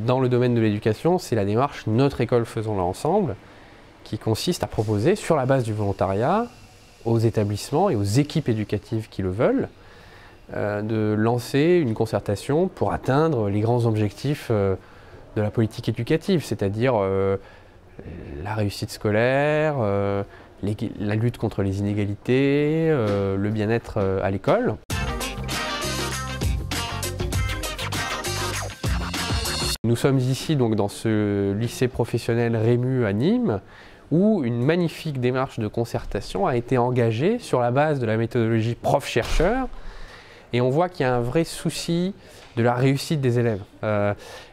dans le domaine de l'éducation, c'est la démarche Notre école faisons-la ensemble, qui consiste à proposer, sur la base du volontariat, aux établissements et aux équipes éducatives qui le veulent, de lancer une concertation pour atteindre les grands objectifs de la politique éducative, c'est-à-dire la réussite scolaire, la lutte contre les inégalités, le bien-être à l'école. Nous sommes ici donc dans ce lycée professionnel Rému à Nîmes, où une magnifique démarche de concertation a été engagée sur la base de la méthodologie prof-chercheur, et on voit qu'il y a un vrai souci de la réussite des élèves.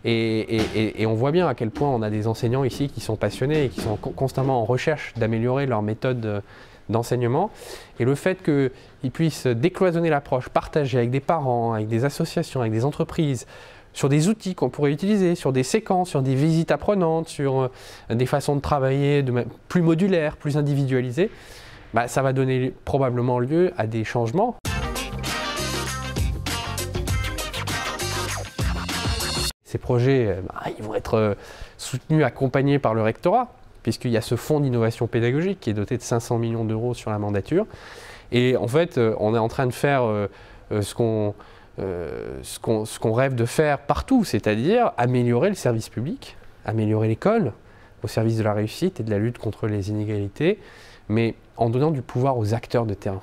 Et on voit bien à quel point on a des enseignants ici qui sont passionnés et qui sont constamment en recherche d'améliorer leur méthode d'enseignement. Et le fait qu'ils puissent décloisonner l'approche, partager avec des parents, avec des associations, avec des entreprises, sur des outils qu'on pourrait utiliser, sur des séquences, sur des visites apprenantes, sur des façons de travailler plus modulaires, plus individualisées, ça va donner probablement lieu à des changements. Ces projets ils vont être soutenus, accompagnés par le rectorat, puisqu'il y a ce fonds d'innovation pédagogique qui est doté de 500 millions d'euros sur la mandature. Et en fait, on est en train de faire ce qu'on rêve de faire partout, c'est-à-dire améliorer le service public, améliorer l'école au service de la réussite et de la lutte contre les inégalités, mais en donnant du pouvoir aux acteurs de terrain.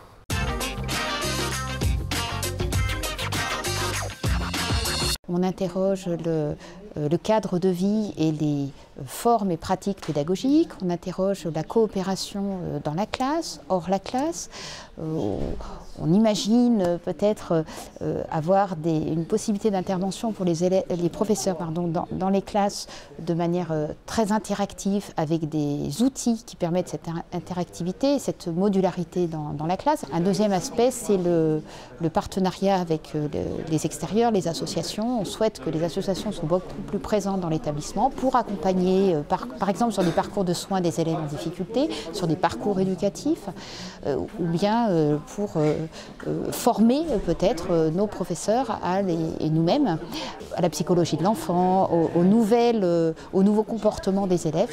On interroge le cadre de vie et les formes et pratiques pédagogiques, on interroge la coopération dans la classe, hors la classe. On imagine peut-être avoir une possibilité d'intervention pour les professeurs dans les classes de manière très interactive, avec des outils qui permettent cette interactivité, cette modularité dans la classe. Un deuxième aspect, c'est le partenariat avec les extérieurs, les associations. On souhaite que les associations soient beaucoup plus présentes dans l'établissement pour accompagner, par exemple sur des parcours de soins des élèves en difficulté, sur des parcours éducatifs, ou bien pour former peut-être nos professeurs et nous-mêmes à la psychologie de l'enfant, aux nouveaux comportements des élèves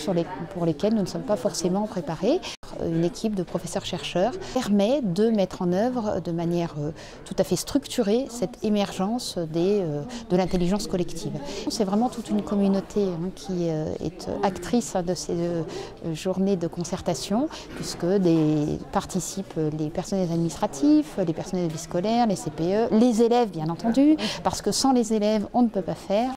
pour lesquels nous ne sommes pas forcément préparés. Une équipe de professeurs-chercheurs permet de mettre en œuvre de manière tout à fait structurée cette émergence de l'intelligence collective. C'est vraiment toute une communauté qui est actrice de ces journées de concertation, puisque participent les personnels administratifs, les personnels de vie scolaire, les CPE, les élèves bien entendu, parce que sans les élèves on ne peut pas faire.